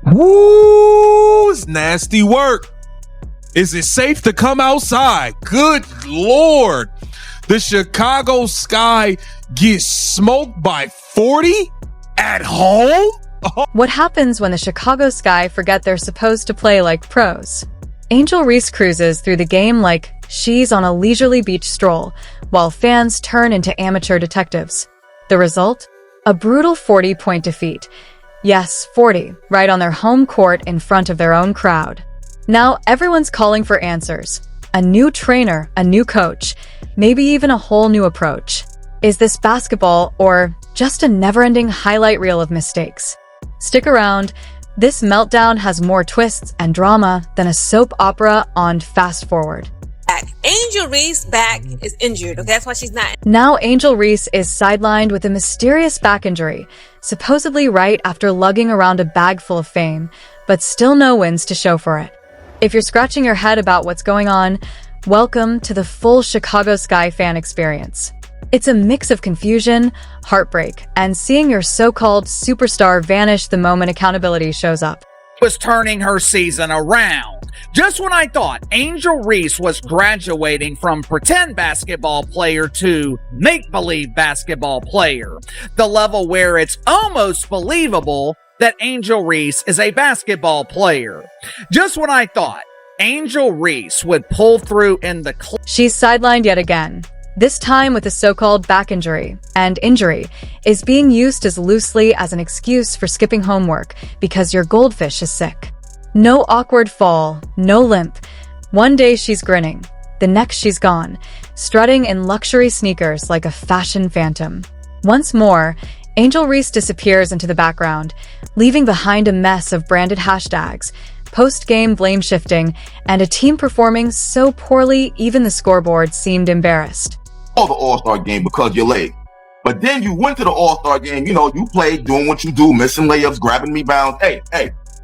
Woo, it's nasty work. Is it safe to come outside? Good Lord. The Chicago Sky gets smoked by 40 at home? What happens when the Chicago Sky forget they're supposed to play like pros? Angel Reese cruises through the game like she's on a leisurely beach stroll, while fans turn into amateur detectives. The result? A brutal 40-point defeat. Yes, 40, right on their home court in front of their own crowd. Now everyone's calling for answers. A new trainer, a new coach, maybe even a whole new approach. Is this basketball or just a never-ending highlight reel of mistakes? Stick around. This meltdown has more twists and drama than a soap opera on Fast Forward. Angel Reese back is injured. Okay, that's why she's not. Now Angel Reese is sidelined with a mysterious back injury, supposedly right after lugging around a bag full of fame, but still no wins to show for it. If you're scratching your head about what's going on, welcome to the full Chicago Sky fan experience. It's a mix of confusion, heartbreak, and seeing your so-called superstar vanish the moment accountability shows up. Was turning her season around. Just when I thought Angel Reese was graduating from pretend basketball player to make-believe basketball player, the level where it's almost believable that Angel Reese is a basketball player. Just when I thought Angel Reese would pull through in the She's sidelined yet again. This time with a so-called back injury, and injury is being used as loosely as an excuse for skipping homework because your goldfish is sick. No awkward fall, no limp. One day she's grinning, the next she's gone, strutting in luxury sneakers like a fashion phantom. Once more, Angel Reese disappears into the background, leaving behind a mess of branded hashtags, post-game blame shifting, and a team performing so poorly even the scoreboard seemed embarrassed. The All-Star game because you're late. But then you went to the All-Star game, you played doing what you do, missing layups, grabbing rebounds. Hey,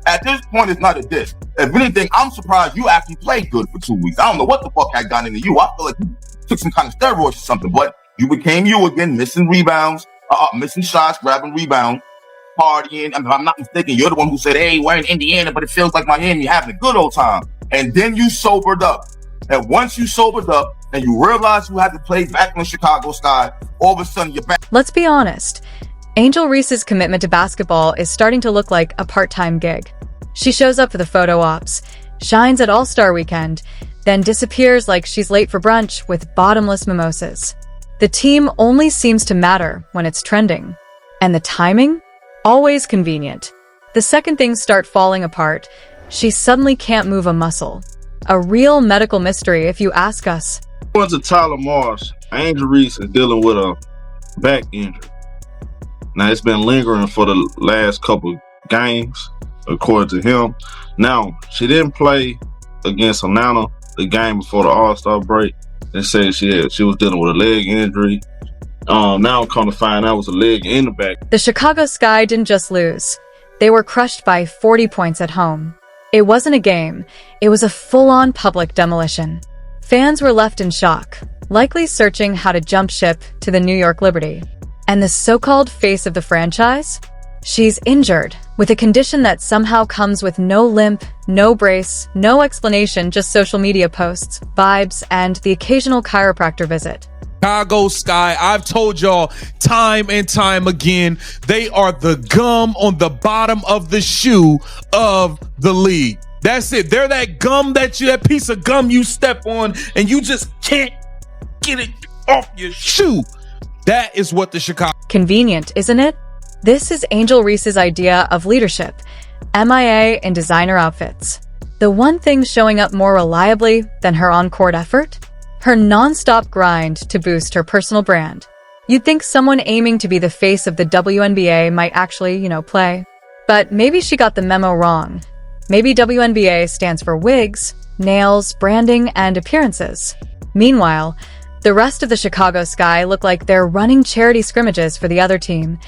at this point, it's not a diss. If anything, I'm surprised you actually played good for 2 weeks. I don't know what the fuck had gotten into you. I feel like you took some kind of steroids or something, but you became you again, missing rebounds, missing shots, grabbing rebounds, partying. If I'm not mistaken, you're the one who said, hey, we're in Indiana, but it feels like Miami, having a good old time. And then you sobered up. And once you sobered up and you realized you had to play back in the Chicago Sky, all of a sudden you're back. Let's be honest. Angel Reese's commitment to basketball is starting to look like a part-time gig. She shows up for the photo ops, shines at All-Star Weekend, then disappears like she's late for brunch with bottomless mimosas. The team only seems to matter when it's trending. And the timing? Always convenient. The second things start falling apart, she suddenly can't move a muscle. A real medical mystery if you ask us. According to Tyler Marsh, Angel Reese is dealing with a back injury. Now, it's been lingering for the last couple games, according to him. Now, she didn't play against Atlanta the game before the All-Star break. They said she was dealing with a leg injury. Now, come to find out it was a leg in the back. The Chicago Sky didn't just lose. They were crushed by 40 points at home. It wasn't a game. It was a full-on public demolition. Fans were left in shock, likely searching how to jump ship to the New York Liberty. And the so-called face of the franchise? She's injured, with a condition that somehow comes with no limp, no brace, no explanation, just social media posts, vibes, and the occasional chiropractor visit. Chicago Sky, I've told y'all time and time again, they are the gum on the bottom of the shoe of the league. That's it. They're that gum that piece of gum you step on and you just can't get it off your shoe. That is what the Chicago... Convenient, isn't it? This is Angel Reese's idea of leadership. MIA in designer outfits. The one thing showing up more reliably than her on-court effort? Her non-stop grind to boost her personal brand. You'd think someone aiming to be the face of the WNBA might actually, play. But maybe she got the memo wrong. Maybe WNBA stands for wigs, nails, branding, and appearances. Meanwhile, the rest of the Chicago Sky look like they're running charity scrimmages for the other team.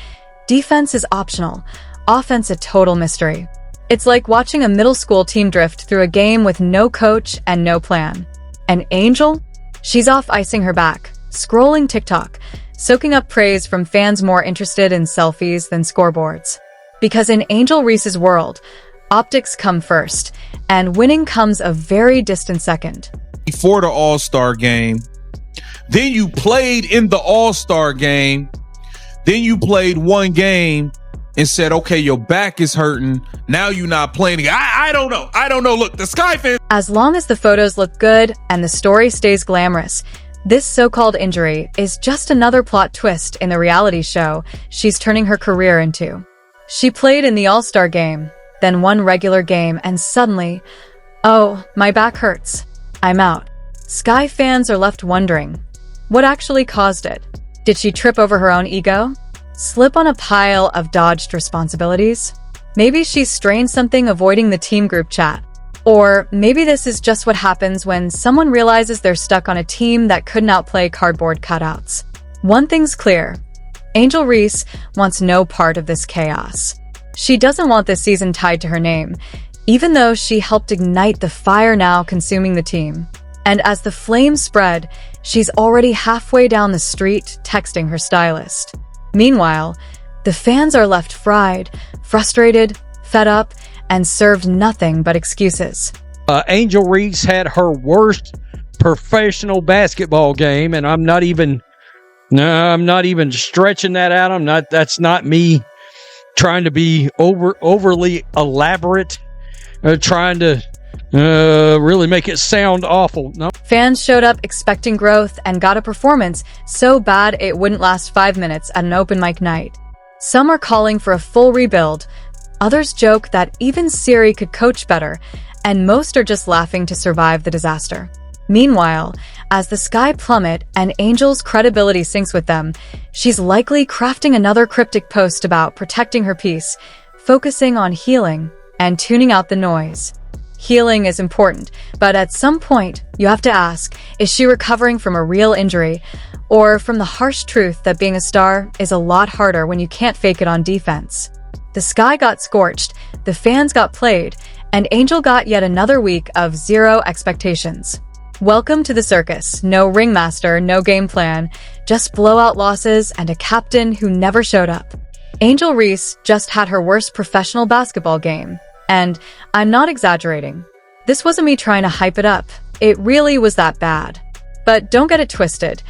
Defense is optional, offense a total mystery. It's like watching a middle school team drift through a game with no coach and no plan. And Angel? She's off icing her back, scrolling TikTok, soaking up praise from fans more interested in selfies than scoreboards. Because in Angel Reese's world, Optics come first, and winning comes a very distant second. Before the All-Star game, then you played in the All-Star game, then you played one game and said, okay, your back is hurting. Now you're not playing. I don't know. Look, the Sky fans. As long as the photos look good and the story stays glamorous, this so-called injury is just another plot twist in the reality show she's turning her career into. She played in the All-Star game, then one regular game, and suddenly, oh, my back hurts. I'm out. Sky fans are left wondering, what actually caused it? Did she trip over her own ego? Slip on a pile of dodged responsibilities? Maybe she strained something avoiding the team group chat. Or maybe this is just what happens when someone realizes they're stuck on a team that couldn't outplay cardboard cutouts. One thing's clear. Angel Reese wants no part of this chaos. She doesn't want this season tied to her name, even though she helped ignite the fire now consuming the team. And as the flames spread, she's already halfway down the street texting her stylist. Meanwhile, the fans are left fried, frustrated, fed up, and served nothing but excuses. Angel Reese had her worst professional basketball game, and I'm not even stretching that out. That's not me trying to be overly elaborate, trying to really make it sound awful. No. Fans showed up expecting growth and got a performance so bad it wouldn't last 5 minutes at an open mic night. Some are calling for a full rebuild, others joke that even Siri could coach better, and most are just laughing to survive the disaster. Meanwhile, as the Sky plummet and Angel's credibility sinks with them, she's likely crafting another cryptic post about protecting her peace, focusing on healing and tuning out the noise. Healing is important, but at some point, you have to ask, is she recovering from a real injury, or from the harsh truth that being a star is a lot harder when you can't fake it on defense? The Sky got scorched, the fans got played, and Angel got yet another week of zero expectations. Welcome to the circus. No ringmaster, no game plan, just blowout losses and a captain who never showed up. Angel Reese just had her worst professional basketball game. And I'm not exaggerating. This wasn't me trying to hype it up. It really was that bad. But don't get it twisted.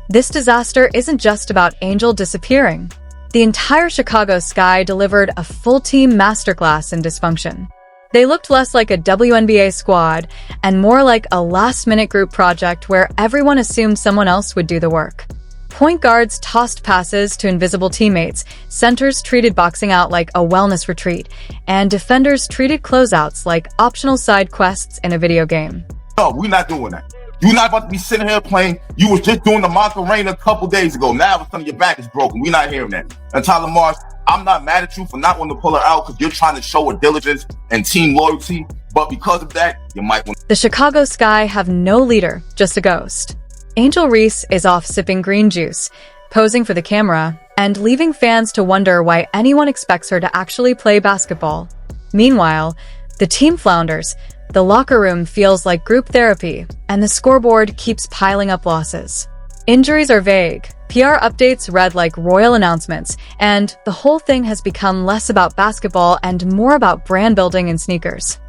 This disaster isn't just about Angel disappearing. The entire Chicago Sky delivered a full-team masterclass in dysfunction. They looked less like a WNBA squad and more like a last-minute group project where everyone assumed someone else would do the work. Point guards tossed passes to invisible teammates, centers treated boxing out like a wellness retreat, and defenders treated closeouts like optional side quests in a video game. No, we're not doing that. You're not about to be sitting here playing. You was just doing the Macarena a couple days ago. Now all of a sudden your back is broken. We're not hearing that. And Tyler Marsh, I'm not mad at you for not wanting to pull her out because you're trying to show her diligence and team loyalty. But because of that, you might want. The Chicago Sky have no leader, just a ghost. Angel Reese is off sipping green juice, posing for the camera, and leaving fans to wonder why anyone expects her to actually play basketball. Meanwhile, the team flounders, the locker room feels like group therapy, and the scoreboard keeps piling up losses. Injuries are vague, PR updates read like royal announcements, and the whole thing has become less about basketball and more about brand building in sneakers.